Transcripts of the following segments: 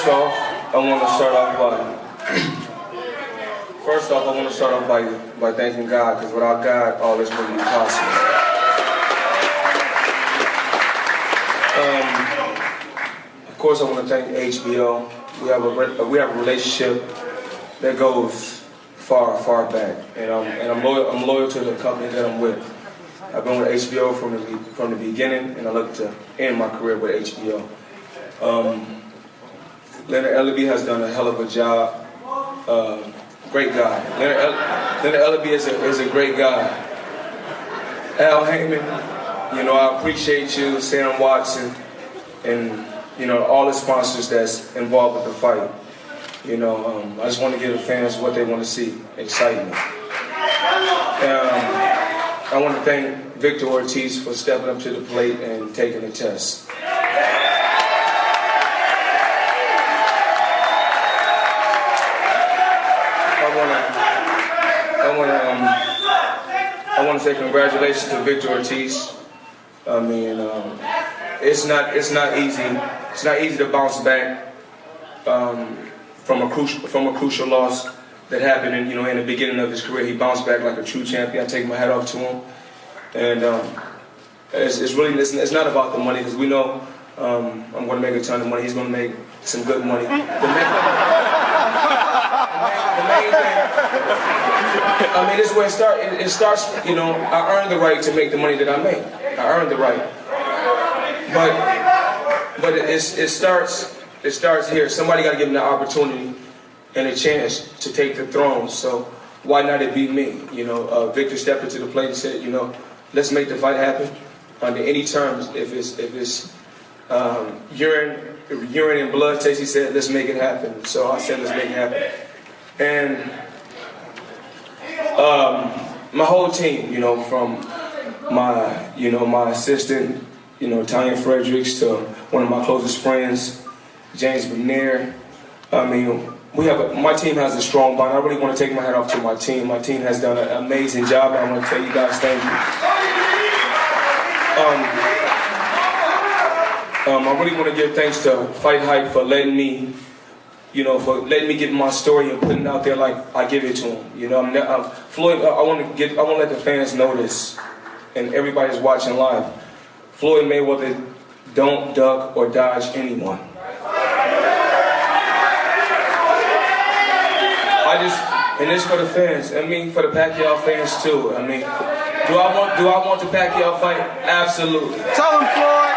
First off, I want to start off by thanking God, because without God, all this wouldn't be possible. Of course, I want to thank HBO. We have a relationship that goes far back, and I'm loyal to the company that I'm with. I've been with HBO from the beginning, and I look to end my career with HBO. Leonard Ellaby has done a hell of a job. Great guy. Leonard Ellaby is a great guy. Al Heyman, I appreciate you, Sam Watson, and all the sponsors that's involved with the fight. I just want to give the fans what they want to see: excitement. I want to thank Victor Ortiz for stepping up to the plate and taking the test. I want to say congratulations to Victor Ortiz. I mean, it's not easy. It's not easy to bounce back from a crucial loss that happened in the beginning of his career. He bounced back like a true champion. I take my hat off to him. And it's not about the money, because we know I'm going to make a ton of money. He's going to make some good money. The main thing, this is where it starts. I earned the right to make the money that I make. I earned the right. But it starts here. Somebody got to give him the opportunity and a chance to take the throne. So why not it be me? Victor stepped into the plate and said, let's make the fight happen under any terms. If it's urine and blood taste, he said, let's make it happen. So I said, let's make it happen. And my whole team, from my assistant, Tanya Fredericks, to one of my closest friends, James McNair. My team has a strong bond. I really want to take my hat off to my team. My team has done an amazing job. I want to tell you guys thank you. I really want to give thanks to Fight Hype for letting me give my story and putting it out there like I give it to him. Floyd, I want to let the fans know this, and everybody's watching live. Floyd Mayweather don't duck or dodge anyone. And this for the fans. For the Pacquiao fans too. Do I want the Pacquiao fight? Absolutely. Tell him, Floyd.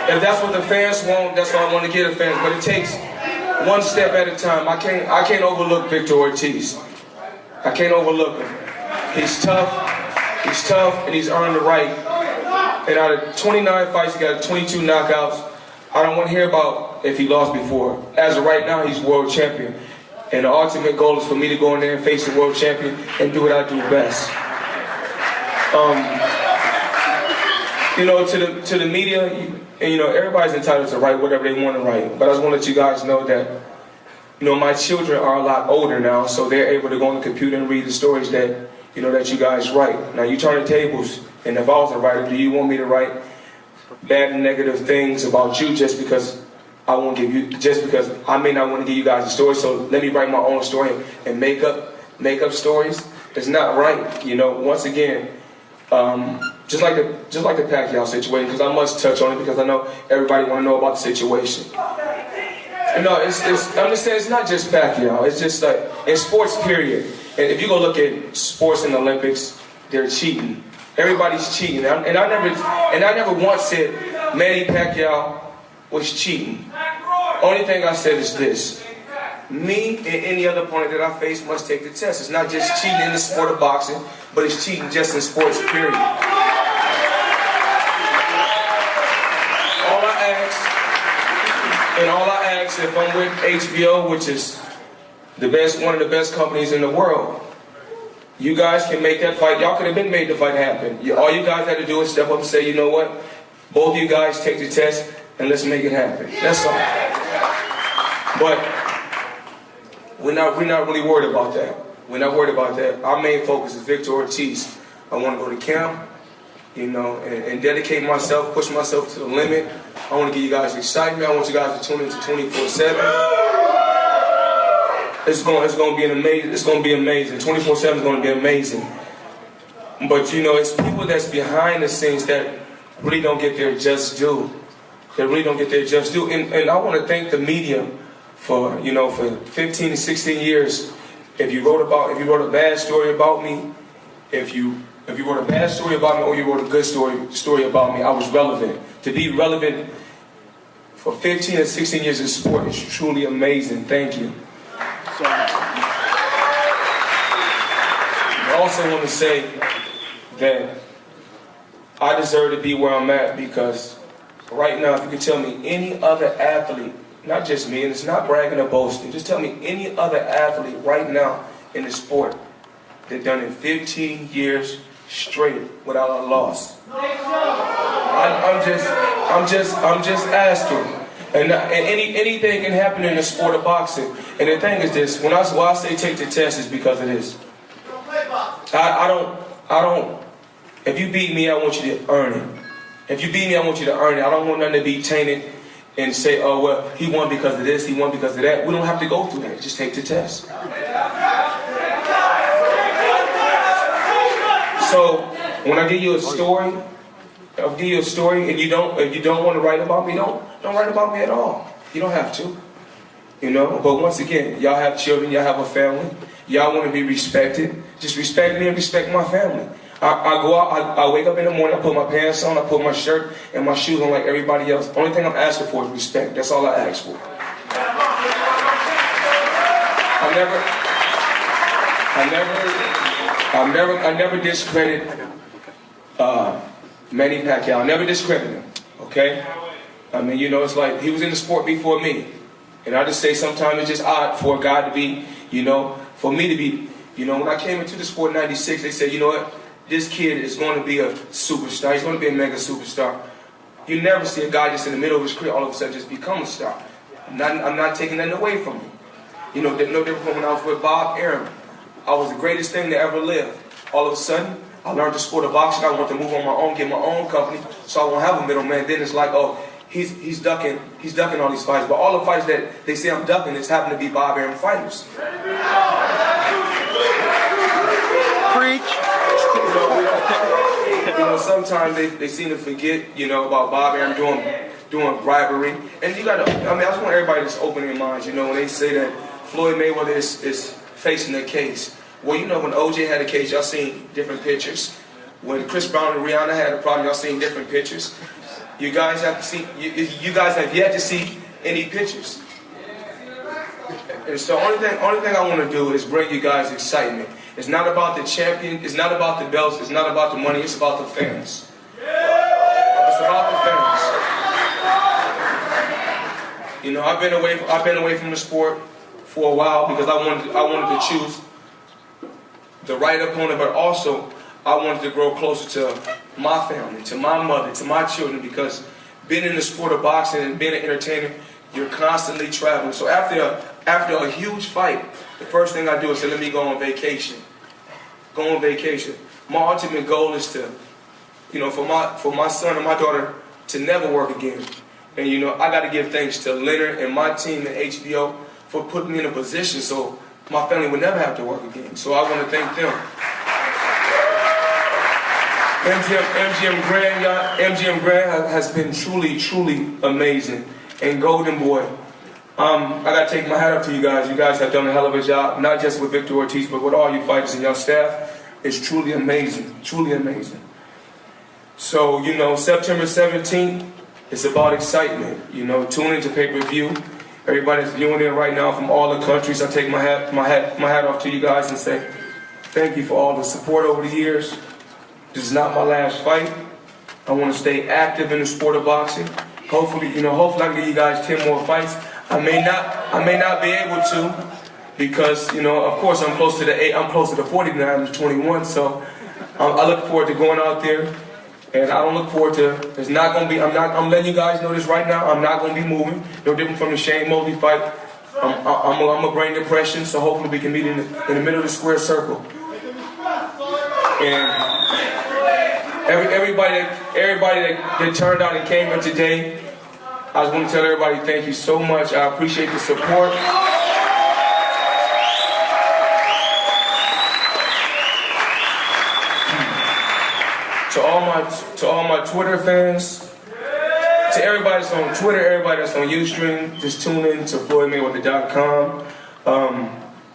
If that's what the fans want, that's what I want to give the fans. But it takes one step at a time. I can't overlook Victor Ortiz. I can't overlook him. He's tough, and he's earned the right. And out of 29 fights, he got 22 knockouts. I don't want to hear about if he lost before. As of right now, he's world champion. And the ultimate goal is for me to go in there and face the world champion and do what I do best. To the media, everybody's entitled to write whatever they want to write. But I just want to let you guys know that, my children are a lot older now, so they're able to go on the computer and read the stories that you guys write. Now you turn the tables, and if I was a writer, do you want me to write bad and negative things about you just because I may not want to give you guys a story? So let me write my own story and make up stories. It's not right. Once again. Just like the Pacquiao situation, because I must touch on it because I know everybody want to know about the situation. I'm just saying it's not just Pacquiao. It's just like in sports, period. And if you go look at sports in the Olympics, they're cheating. Everybody's cheating. And I never once said Manny Pacquiao was cheating. Only thing I said is this: me and any other opponent that I face must take the test. It's not just cheating in the sport of boxing, but it's cheating just in sports, period. All I ask, if I'm with HBO, which is one of the best companies in the world, you guys can make that fight. Y'all could have been made the fight happen. All you guys had to do is step up and say, you know what? Both of you guys take the test and let's make it happen. That's all. But we're not really worried about that. We're not worried about that. Our main focus is Victor Ortiz. I want to go to camp. you know, and dedicate myself, push myself to the limit. I want to give you guys excitement. I want you guys to tune into 24/7. It's going to be amazing. It's going to be amazing. 24/7 is going to be amazing. But you know, it's people that's behind the scenes that really don't get their just due. They really don't get their just due. And I want to thank the media for, you know, for 15 to 16 years. If you wrote a bad story about me, if you wrote a bad story about me or you wrote a good story about me, I was relevant. To be relevant for 15 to 16 years in sport is truly amazing. Thank you. I also want to say that I deserve to be where I'm at, because right now, if you could tell me any other athlete, not just me, and it's not bragging or boasting, just tell me any other athlete right now in the sport that done it 15 years straight without a loss. I'm just asking. And anything can happen in the sport of boxing. And the thing is this: why I say take the test is because of this. I don't. If you beat me, I want you to earn it. If you beat me, I want you to earn it. I don't want nothing to be tainted and say, oh well, he won because of this, he won because of that. We don't have to go through that. Just take the test. So when I give you a story, I'll give you a story, and if you don't want to write about me, don't write about me at all. You don't have to, you know. But once again, y'all have children, y'all have a family, y'all want to be respected. Just respect me and respect my family. I go out, I wake up in the morning, I put my pants on, I put my shirt and my shoes on like everybody else. Only thing I'm asking for is respect. That's all I ask for. I never discredit Manny Pacquiao. I never discredit him, okay? I mean, you know, it's like he was in the sport before me. And I just say sometimes it's just odd for a guy to be, you know, for me to be, you know, when I came into the sport in '96, they said, you know what, this kid is going to be a superstar. He's going to be a mega superstar. You never see a guy just in the middle of his career all of a sudden just become a star. I'm not taking that away from him. You know, no different from when I was with Bob Arum. I was the greatest thing to ever live. All of a sudden, I learned the sport of boxing. I want to move on my own, get my own company, so I won't have a middleman. Then it's like, oh, he's ducking all these fights. But all the fights that they say I'm ducking, it's happen to be Bob Arum fighters. Preach. You know, sometimes they seem to forget, you know, about Bob Arum doing bribery. And you gotta, I mean, I just want everybody to just open their minds. You know, when they say that Floyd Mayweather is facing a case. Well, you know, when OJ had a case, y'all seen different pictures. When Chris Brown and Rihanna had a problem, y'all seen different pictures. You guys have to see. You guys have yet to see any pictures. And so, only thing I want to do is bring you guys excitement. It's not about the champion. It's not about the belts. It's not about the money. It's about the fans. It's about the fans. You know, I've been away from the sport for a while because I wanted to choose the right opponent, but also I wanted to grow closer to my family, to my mother, to my children, because being in the sport of boxing and being an entertainer, you're constantly traveling. So after a huge fight, the first thing I do is say, let me go on vacation. Go on vacation. My ultimate goal is to, you know, for my son and my daughter to never work again. And you know, I got to give thanks to Leonard and my team at HBO for putting me in a position so my family would never have to work again. So I want to thank them. MGM Grand has been truly amazing. And Golden Boy, I got to take my hat up to you guys. You guys have done a hell of a job, not just with Victor Ortiz, but with all you fighters and your staff. It's truly amazing, truly amazing. So, you know, September 17th, it's about excitement. You know, tune into pay-per-view. Everybody's viewing it right now from all the countries. I take my hat off to you guys and say thank you for all the support over the years. This is not my last fight. I want to stay active in the sport of boxing. Hopefully I can give you guys 10 more fights. I may not be able to, because, you know, of course I'm close to the 49 to 21. So I look forward to going out there. And I don't look forward to, it's not going to be, I'm letting you guys know this right now, I'm not going to be moving. No different from the Shane Mosley fight. I'm a brain depression, so hopefully we can meet in the middle of the square circle. And Everybody that turned out and came in today, I just want to tell everybody thank you so much. I appreciate the support. To all my Twitter fans, to everybody that's on Twitter, everybody that's on Ustream, just tune in to FloydMayweather.com.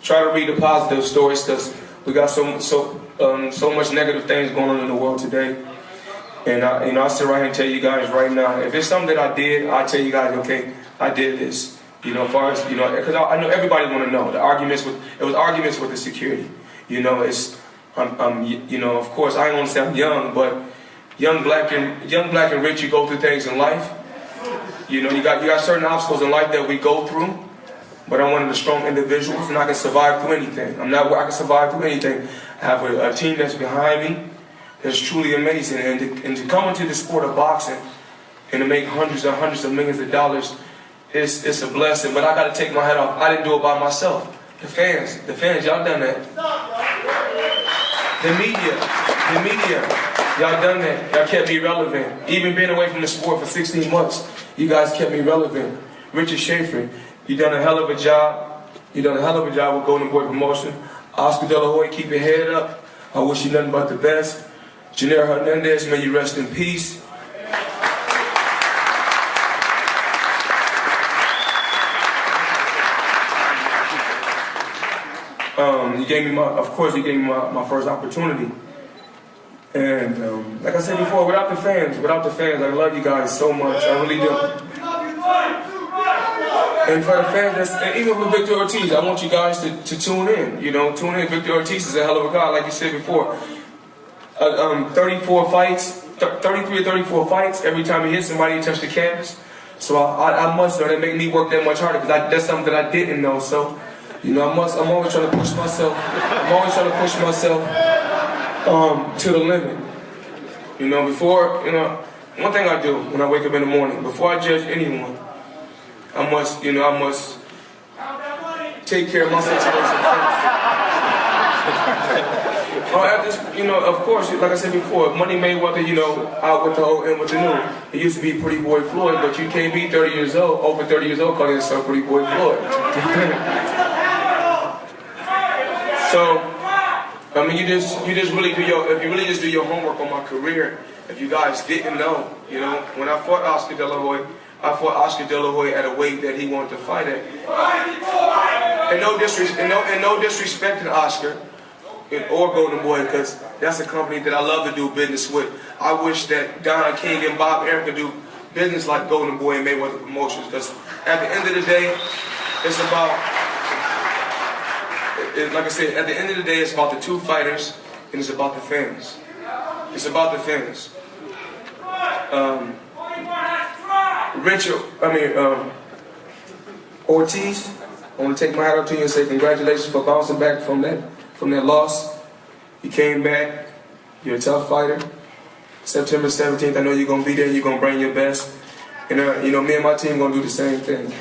Try to read the positive stories because we got so much negative things going on in the world today. And I sit right here and tell you guys right now, if it's something that I did, I'll tell you guys, okay, I did this. You know, as far as, you know, because I know everybody want to know. It was arguments with the security. You know, you know, of course, I ain't gonna say I'm young, but young, black, and rich, you go through things in life. You know, you got certain obstacles in life that we go through. But I'm one of the strong individuals, and I can survive through anything. I can survive through anything. I have a team that's behind me that's truly amazing. And to come into the sport of boxing and to make hundreds and hundreds of millions of dollars, it's a blessing. But I got to take my hat off. I didn't do it by myself. The fans, y'all done that. The media, y'all done that. Y'all kept me relevant. Even being away from the sport for 16 months, you guys kept me relevant. Richard Schaefer, you done a hell of a job. You done a hell of a job with Golden Boy Promotion. Oscar De La Hoya, keep your head up. I wish you nothing but the best. Janelle Hernandez, may you rest in peace. You gave me my first opportunity. And like I said before, without the fans, I love you guys so much. I really do. And for the fans, and even for Victor Ortiz, I want you guys to tune in. You know, tune in. Victor Ortiz is a hell of a guy, like you said before. 33 or 34 fights. Every time he hits somebody, he touched the canvas. So I must know that make me work that much harder because that's something that I didn't know. So, you know, I'm always trying to push myself. To the limit. You know, one thing I do when I wake up in the morning, before I judge anyone, I must take care of my situation first. You know, of course, like I said before, Money Mayweather, you know, out with the old and with the new. It used to be Pretty Boy Floyd, but you can't be 30 years old, over 30 years old, calling yourself Pretty Boy Floyd. So, I mean, if you really just do your homework on my career, if you guys didn't know, you know, when I fought Oscar De La Hoya, I fought Oscar De La Hoya at a weight that he wanted to fight at. And no disrespect to Oscar or Golden Boy, because that's a company that I love to do business with. I wish that Don King and Bob Arum could do business like Golden Boy and Mayweather Promotions, because at the end of the day, it's about, like I said, at the end of the day, it's about the two fighters, and it's about the fans. It's about the fans. Ortiz, I want to take my hat up to you and say congratulations for bouncing back from that loss. You came back. You're a tough fighter. September 17th, I know you're going to be there. You're going to bring your best. And, you know, me and my team going to do the same thing.